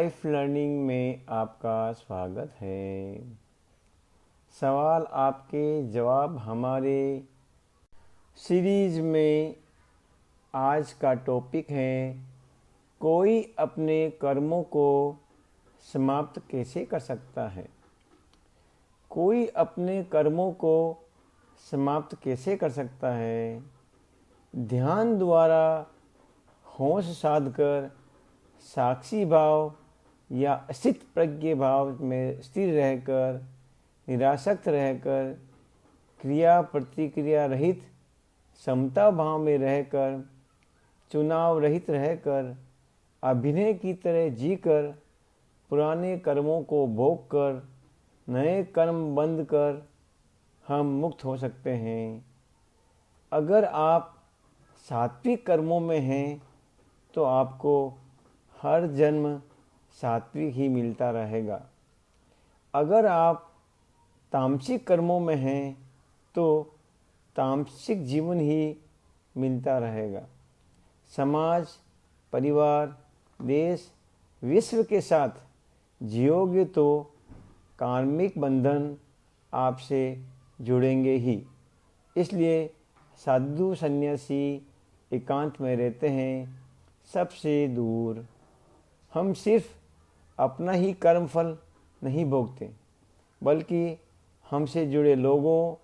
Life learning में आपका स्वागत है। सवाल आपके जवाब हमारे सीरीज में आज का टॉपिक है, कोई अपने कर्मों को समाप्त कैसे कर सकता है। कोई अपने कर्मों को समाप्त कैसे कर सकता है। ध्यान द्वारा होश साधकर साक्षी भाव या स्थित प्रज्ञ भाव में स्थिर रहकर, निरासक्त रहकर, क्रिया प्रतिक्रिया रहित समता भाव में रहकर, चुनाव रहित रहकर, अभिनय की तरह जीकर, पुराने कर्मों को भोग कर, नए कर्म बंद कर हम मुक्त हो सकते हैं। अगर आप सात्विक कर्मों में हैं तो आपको हर जन्म सात्विक ही मिलता रहेगा। अगर आप तामसिक कर्मों में हैं तो तामसिक जीवन ही मिलता रहेगा। समाज, परिवार, देश, विश्व के साथ जियोगे तो कार्मिक बंधन आपसे जुड़ेंगे ही। इसलिए साधु सन्यासी एकांत में रहते हैं, सबसे दूर। हम सिर्फ अपना ही कर्मफल नहीं भोगते, बल्कि हमसे जुड़े लोगों,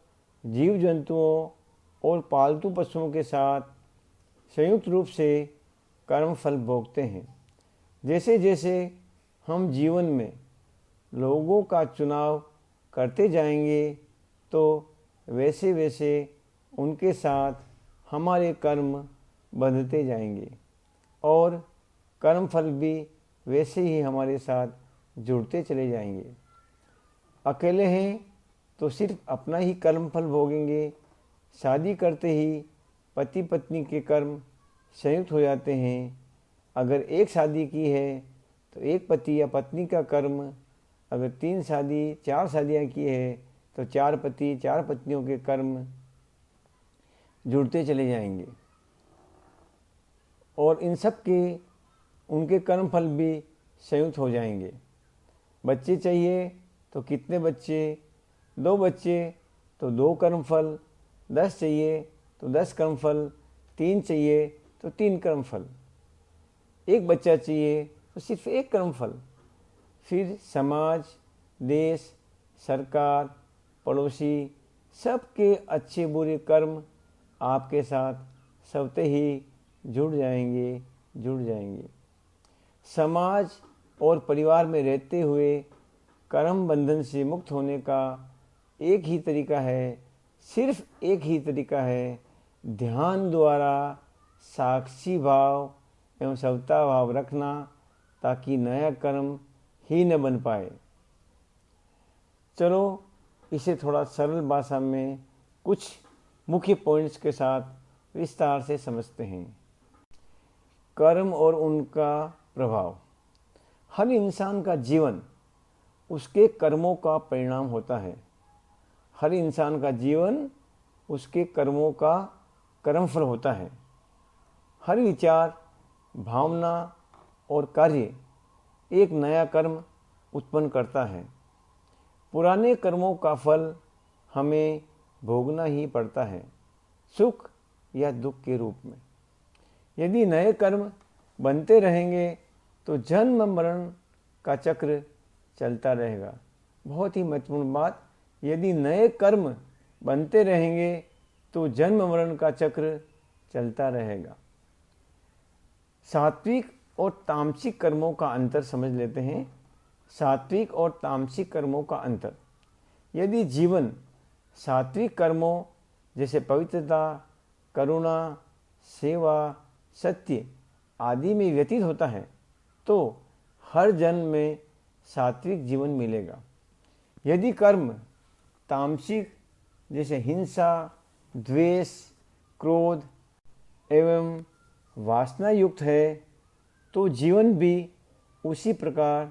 जीव जंतुओं और पालतू पशुओं के साथ संयुक्त रूप से कर्मफल भोगते हैं। जैसे जैसे हम जीवन में लोगों का चुनाव करते जाएंगे तो वैसे वैसे उनके साथ हमारे कर्म बंधते जाएंगे और कर्मफल भी वैसे ही हमारे साथ जुड़ते चले जाएंगे। अकेले हैं तो सिर्फ अपना ही कर्मफल भोगेंगे। शादी करते ही पति पत्नी के कर्म संयुक्त हो जाते हैं। अगर एक शादी की है तो एक पति या पत्नी का कर्म, अगर 3 शादी 4 शादियाँ की है तो 4 पति 4 पत्नियों के कर्म जुड़ते चले जाएंगे और इन सब के उनके कर्मफल भी संयुक्त हो जाएंगे। बच्चे चाहिए तो कितने बच्चे, 2 बच्चे तो 2 कर्मफल, 10 चाहिए तो 10 कर्मफल, 3 चाहिए तो 3 कर्मफल, 1 बच्चा चाहिए तो सिर्फ 1 कर्मफल। फिर समाज, देश, सरकार, पड़ोसी सबके अच्छे बुरे कर्म आपके साथ स्वतः ही जुड़ जाएंगे। समाज और परिवार में रहते हुए कर्म बंधन से मुक्त होने का एक ही तरीका है, सिर्फ एक ही तरीका है, ध्यान द्वारा साक्षी भाव एवं समता भाव रखना, ताकि नया कर्म ही न बन पाए। चलो इसे थोड़ा सरल भाषा में कुछ मुख्य पॉइंट्स के साथ विस्तार से समझते हैं। कर्म और उनका प्रभाव। हर इंसान का जीवन उसके कर्मों का परिणाम होता है। हर इंसान का जीवन उसके कर्मों का कर्मफल होता है। हर विचार, भावना और कार्य एक नया कर्म उत्पन्न करता है। पुराने कर्मों का फल हमें भोगना ही पड़ता है, सुख या दुख के रूप में। यदि नए कर्म बनते रहेंगे तो जन्म मरण का चक्र चलता रहेगा। बहुत ही महत्वपूर्ण बात, यदि नए कर्म बनते रहेंगे तो जन्म मरण का चक्र चलता रहेगा। सात्विक और तामसिक कर्मों का अंतर समझ लेते हैं। सात्विक और तामसिक कर्मों का अंतर। यदि जीवन सात्विक कर्मों जैसे पवित्रता, करुणा, सेवा, सत्य आदि में व्यतीत होता है तो हर जन्म में सात्विक जीवन मिलेगा। यदि कर्म तामसिक जैसे हिंसा, द्वेष, क्रोध एवं वासना युक्त है तो जीवन भी उसी प्रकार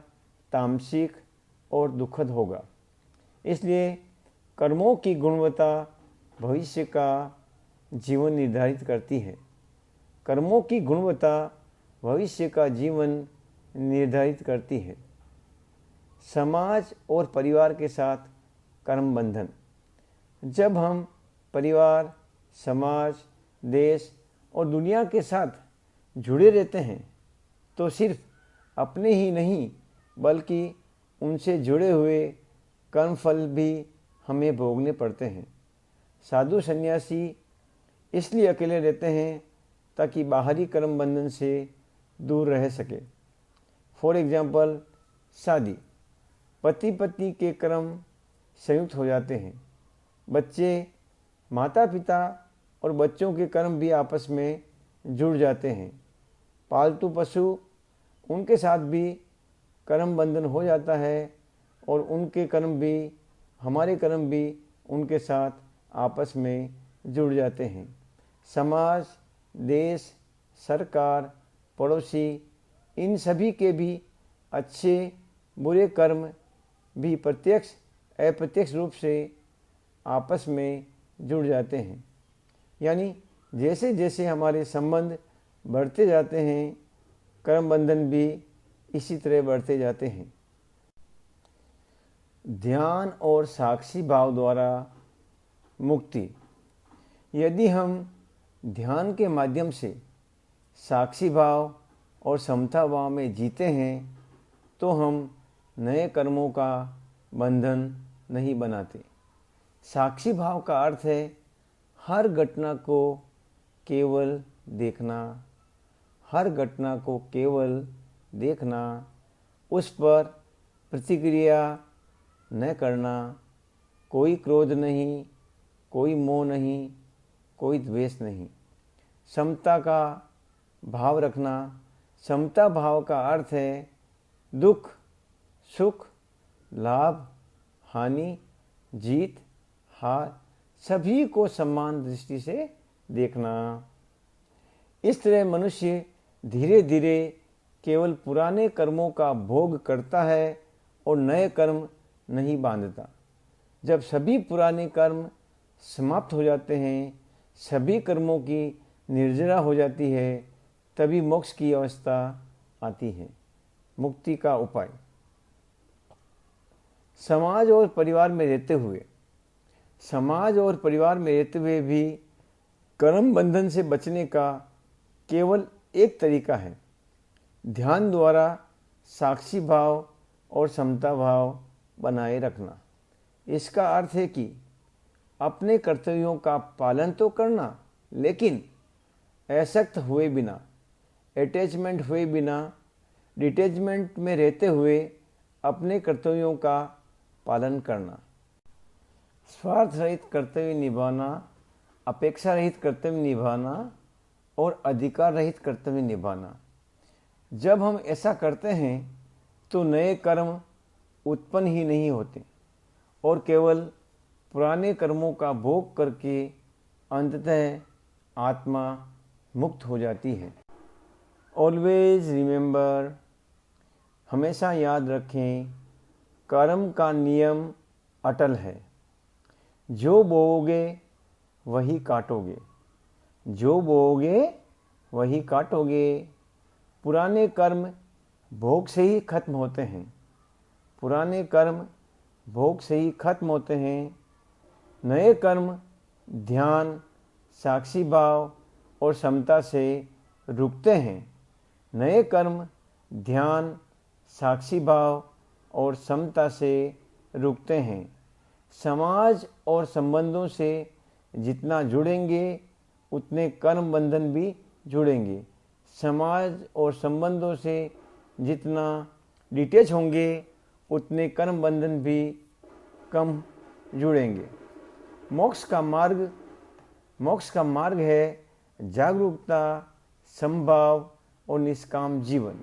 तामसिक और दुखद होगा। इसलिए कर्मों की गुणवत्ता भविष्य का जीवन निर्धारित करती है। कर्मों की गुणवत्ता भविष्य का जीवन निर्धारित करती है। समाज और परिवार के साथ कर्म बंधन। जब हम परिवार, समाज, देश और दुनिया के साथ जुड़े रहते हैं तो सिर्फ अपने ही नहीं बल्कि उनसे जुड़े हुए कर्मफल भी हमें भोगने पड़ते हैं। साधु सन्यासी इसलिए अकेले रहते हैं ताकि बाहरी कर्म बंधन से दूर रह सके। फॉर एग्जाम्पल, शादी, पति पत्नी के कर्म संयुक्त हो जाते हैं। बच्चे, माता पिता और बच्चों के कर्म भी आपस में जुड़ जाते हैं। पालतू पशु, उनके साथ भी कर्म बंधन हो जाता है और उनके कर्म भी, हमारे कर्म भी उनके साथ आपस में जुड़ जाते हैं। समाज, देश, सरकार, पड़ोसी, इन सभी के भी अच्छे बुरे कर्म भी प्रत्यक्ष अप्रत्यक्ष रूप से आपस में जुड़ जाते हैं। यानी जैसे जैसे हमारे संबंध बढ़ते जाते हैं, कर्म बंधन भी इसी तरह बढ़ते जाते हैं। ध्यान और साक्षी भाव द्वारा मुक्ति। यदि हम ध्यान के माध्यम से साक्षी भाव और समता भाव में जीते हैं तो हम नए कर्मों का बंधन नहीं बनाते। साक्षी भाव का अर्थ है हर घटना को केवल देखना, हर घटना को केवल देखना, उस पर प्रतिक्रिया न करना, कोई क्रोध नहीं, कोई मोह नहीं, कोई द्वेष नहीं। समता का भाव रखना। समता भाव का अर्थ है दुख, सुख, लाभ, हानि, जीत, हार सभी को समान दृष्टि से देखना। इस तरह मनुष्य धीरे धीरे केवल पुराने कर्मों का भोग करता है और नए कर्म नहीं बांधता। जब सभी पुराने कर्म समाप्त हो जाते हैं, सभी कर्मों की निर्जरा हो जाती है, तभी मोक्ष की अवस्था आती है। मुक्ति का उपाय। समाज और परिवार में रहते हुए भी कर्म बंधन से बचने का केवल एक तरीका है, ध्यान द्वारा साक्षी भाव और समता भाव बनाए रखना। इसका अर्थ है कि अपने कर्तव्यों का पालन तो करना, लेकिन आसक्त हुए बिना, अटैचमेंट हुए बिना, डिटैचमेंट में रहते हुए अपने कर्तव्यों का पालन करना। स्वार्थ रहित कर्तव्य निभाना, अपेक्षा रहित कर्तव्य निभाना और अधिकार रहित कर्तव्य निभाना। जब हम ऐसा करते हैं तो नए कर्म उत्पन्न ही नहीं होते और केवल पुराने कर्मों का भोग करके अंततः आत्मा मुक्त हो जाती है। ऑलवेज रिमेंबर, हमेशा याद रखें, कर्म का नियम अटल है। जो बोओगे वही काटोगे, जो बोओगे वही काटोगे। पुराने कर्म भोग से ही खत्म होते हैं, पुराने कर्म भोग से ही खत्म होते हैं। नए कर्म ध्यान, साक्षी भाव और समता से रुकते हैं। नए कर्म ध्यान, साक्षी भाव और समता से रुकते हैं। समाज और संबंधों से जितना जुड़ेंगे उतने कर्म बंधन भी जुड़ेंगे। समाज और संबंधों से जितना डिटैच होंगे उतने कर्म बंधन भी कम जुड़ेंगे। मोक्ष का मार्ग है जागरूकता, समभाव और निष्काम जीवन।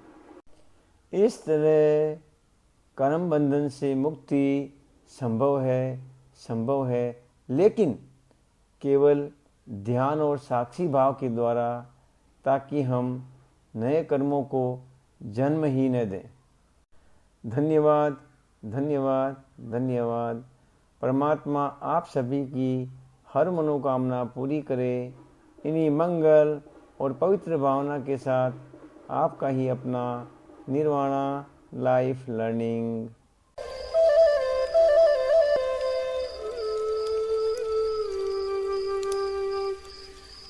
इस तरह कर्म बंधन से मुक्ति संभव है, लेकिन केवल ध्यान और साक्षी भाव के द्वारा, ताकि हम नए कर्मों को जन्म ही न दें। धन्यवाद, धन्यवाद, धन्यवाद। परमात्मा आप सभी की हर मनोकामना पूरी करे। इन्हीं मंगल और पवित्र भावना के साथ आपका ही अपना निर्वाणा लाइफ लर्निंग